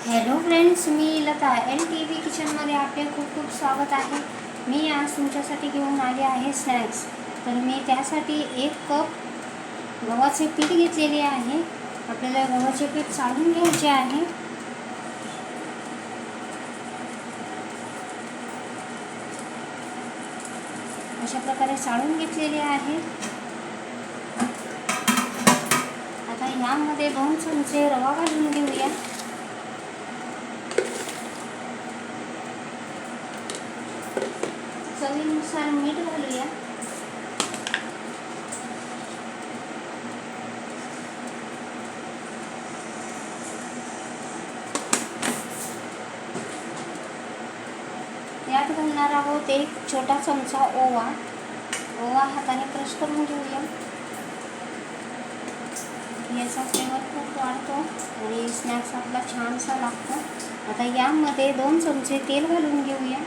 Hello friends, मी Lata LTV किचनमध्ये आपले खूप खूप स्वागत आहे. मी आज तुमच्यासाठी घेऊन आले आहे स्नॅक्स. तर मी त्यासाठी 1 कप गव्हाचे पीठ घेतलेले आहे. आपल्याला गव्हाचे पीठ चाळून घ्यायचे आहे. अशा प्रकारे चाळून घेतलेले आहे. आता यामध्ये 2 चमचे रवा घालून घेऊया. चवीनुसार मीठ घालूया. यात घालणार आहोत 1 छोटा चमचा ओवा. ओवा हाताने क्रश करून घेऊया. याचा फ्लेवर खूप वाढतो आणि स्नॅक्स आपला छानसा लागतो. आता यामध्ये 2 चमचे तेल घालून घेऊया.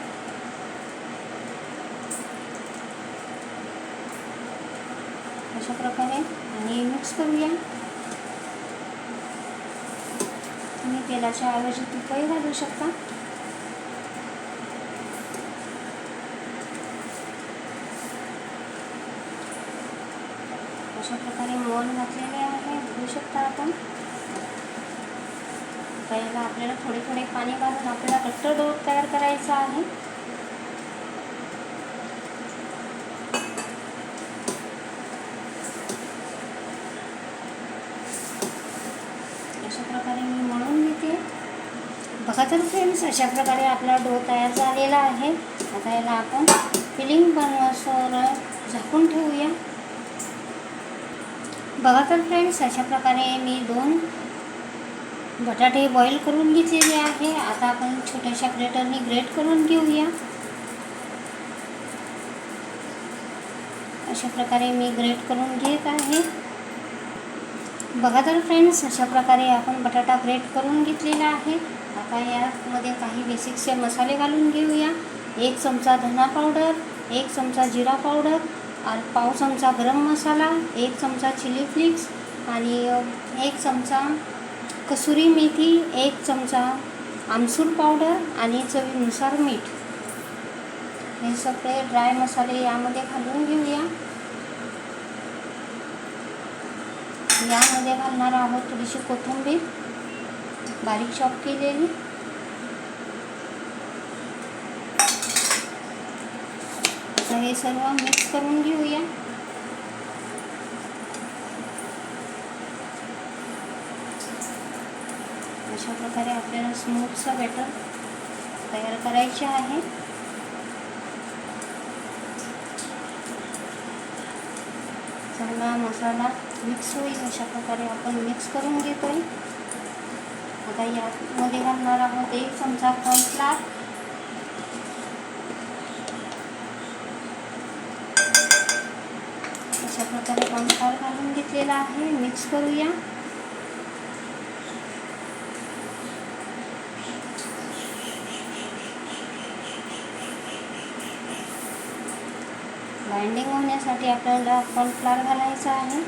अशा प्रकारे आणि मिक्स करूया. तुम्ही तेलाच्या ऐवजी तुपही घालू शकता. अशा प्रकारे मोहन घातलेले आहे, बघू शकता आपण. पहिला आपल्याला थोडे थोडे पाणी घालून आपल्याला घट्ट डो तयार करायचा आहे. अशा प्रकारे मी मळून घेते. बघा तर फ्रेंड्स, अशा प्रकारे आपला डो तयार झालेला आहे. आता याला आपण फिलिंग बनवण्यासोर झाकून ठेवूया. बघा तर फ्रेंड्स, अशा प्रकारे मी 2 बटाटे बॉईल करून घेतलेले आहे. आता आपण छोट्याशा ग्रेटरने ग्रेट करून घेऊया. अशा प्रकारे मी ग्रेट करून घेत आहे. बघा तर फ्रेंड्स, अशा प्रकारे आपण बटाटा ग्रेट करून घेतलेला आहे. आता यामध्ये काही बेसिकचे मसाले घालून घेऊया. 1 चमचा धना पावडर, 1 चमचा जिरा पावडर, पाव चमचा गरम मसाला, 1 चमचा चिली फ्लेक्स आणि 1 चमचा कसुरी मेथी, 1 चमचा आमसूल पावडर आणि चवीनुसार मीठ. हे सगळे ड्राय मसाले यामध्ये घालून घेऊया. यामध्ये घालणार आहोत थोडीशी कोथिंबीर बारीक चॉप केलेली. आता हे सर्व मिक्स करून घेऊया. अशा प्रकारे आपल्याला स्मूथचा बॅटर तयार करायचे आहे. चांगला मसाला मिक्स होईल अशा प्रकारे आपण मिक्स करून घेतोय. आता यामध्ये घालणार आहोत 1 चमचा कॉर्नफ्लोअर. अशा प्रकारे कॉर्नफ्लोअर घालून घेतलेला आहे. मिक्स करूया. बाइंडिंग होण्यासाठी आपल्याला कॉर्नफ्लोअर घालायचा आहे.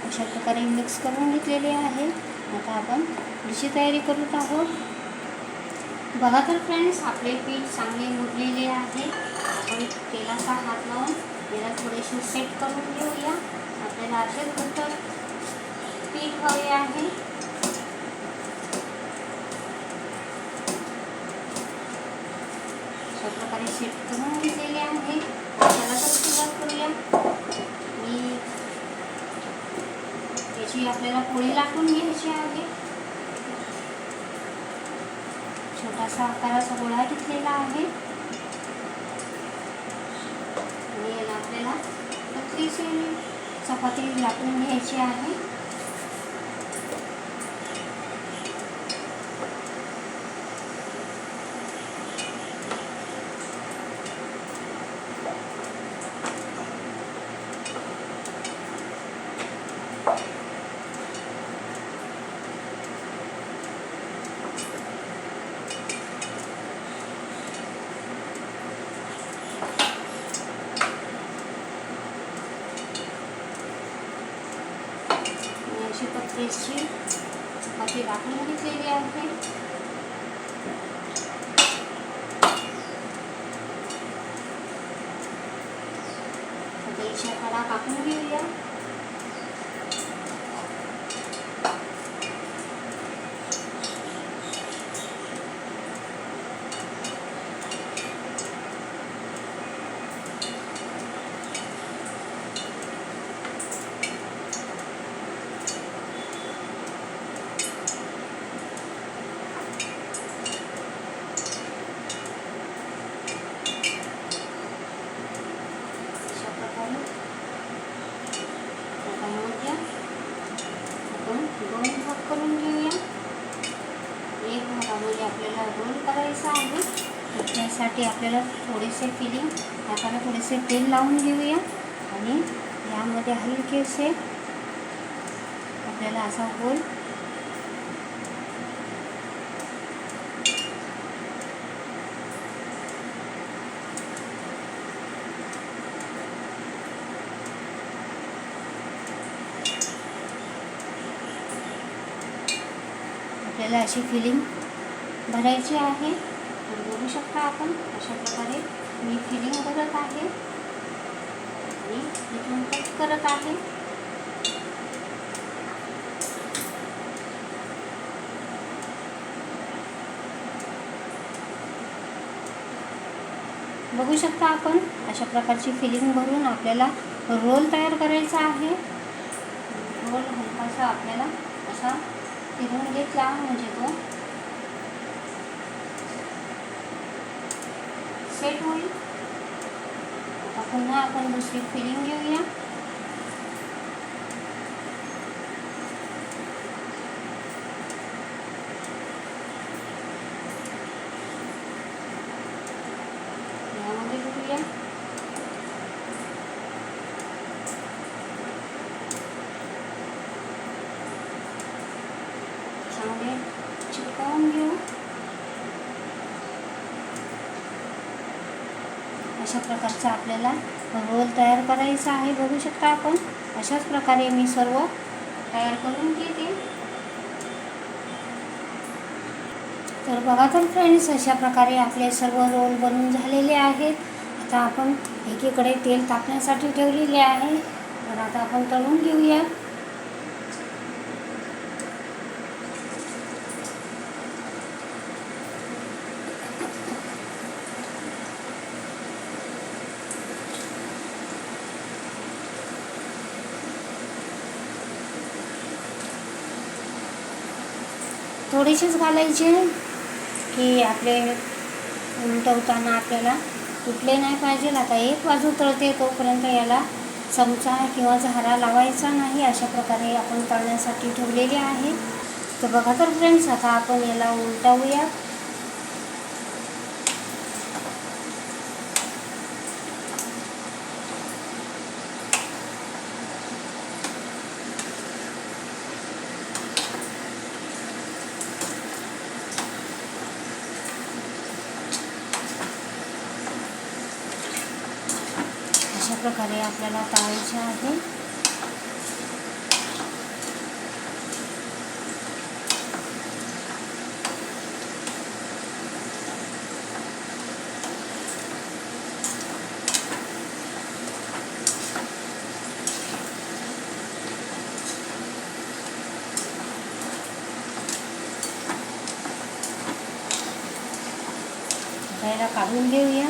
अशा प्रकारे मिक्स करून घेतलेले आहे. आता आपण पुढची तयारी करत आहोत. बघा तर फ्रेंड्स, आपले पीठ चांगले मुरलेले आहे. आपण तेलाचा हात लावून याला थोडेसे सेट करून घेऊया. आपल्याला असेच घट्ट पीठ हवे आहे. अशा प्रकारे सेट करून घेतलेले आहे. त्याला तर सुरुवात करूया. याची आपल्याला पोळी लाटून घ्यायची आहे. छोटासा आकाराचा गोळा घेतलेला आहे आणि याला आपल्याला पतलीशी चपाती लाटून घ्यायची आहे. साईजची चपाती लाटून घेतलेली आहे. तेलच्या कडा कापून घेऊया. दोन भाग करून घेऊया. एक भागामध्ये आपल्याला रोल करायचा आहे. त्यासाठी आपल्याला थोडेसे फिलिंग हाताला थोडेसे तेल लावून घेऊया आणि यामध्ये हलकेसे आपल्याला असा गोल आपल्याला अशी फिलिंग भरायची आहे. तर बघू शकता आपण अशा प्रकारे मी फिलिंग भरत आहे आणि इथून कट करत आहे. बघू शकता आपण अशा प्रकारची फिलिंग भरून आपल्याला रोल तयार करायचा आहे. रोल हलकासा आपल्याला असा फिरून घेतला म्हणजे तो सेट होईल. आता पुन्हा आपण दुसरी फिलिंग घेऊया. यामध्ये घेऊया. त्याच्यामध्ये चिपकवून घेऊ. अशा प्रकारचा आपल्याला रोल तयार करायचा आहे. बघू शकता आपण अशाच प्रकारे मी सर्व तयार करून घेते. तर बघा तर फ्रेंड्स अशा प्रकारे आपले सर्व रोल बनून झालेले आहेत. आता आपण एकीकडे तेल तापण्यासाठी ठेवलेले आहे. तर आता आपण तळून घेऊया. थोडेसेच घालायचे की आपले उलटवताना आपल्याला तुटले नाही पाहिजे. आता एक बाजू तळते तोपर्यंत याला चमचा किंवा झारा लावायचा नाही. अशा प्रकारे आपण तळण्यासाठी ठेवलेले आहे. तर बघा तर फ्रेंड्स आता आपण याला उलटवूया. अशा प्रकारे आपल्याला तळायचे आहे. याला काढून घेऊया.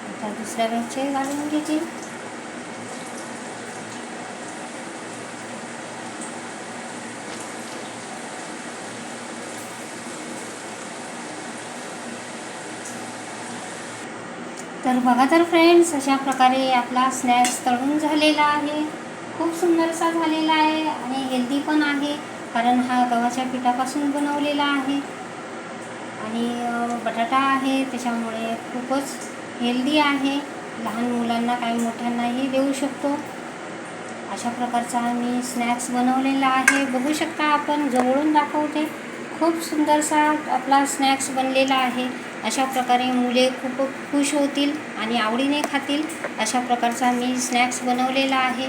आता दुसऱ्या बॅचचे घालून घेते. तर बघा तर फ्रेंड्स अशा प्रकारे आपला स्नॅक्स तळून झालेला आहे. खूप सुंदरसा झालेला आहे आणि हेल्दी पण आहे कारण हा गव्हाच्या पिठापासून बनवलेला आहे आणि बटाटा आहे त्याच्यामुळे खूपच हेल्दी आहे लहान मुलांना काही मोठ्यांनाही देऊ शकतो. अशा प्रकारचा मी स्नॅक्स बनवलेला आहे. बघू शकता आपण, जवळून दाखवते. खूप सुंदरसा आपला स्नॅक्स बनलेला आहे. अशा प्रकारे मुले खूप खुश होतील आणि आवडीने खातील अशा प्रकारचा मी स्नॅक्स बनवलेला आहे.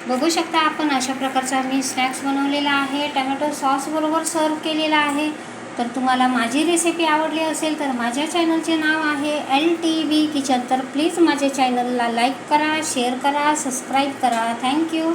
बघू शकता आपण, अशा प्रकारचा मी स्नॅक्स बनवलेला आहे. टमॅटो सॉसबरोबर सर्व केलेला आहे. तर तुम्हाला माझी रेसिपी आवडली असेल तर माझ्या चॅनलचे नाव आहे LTV किचन. तर प्लीज माझ्या चॅनलला लाईक करा, शेअर करा, सबस्क्राईब करा. थँक्यू.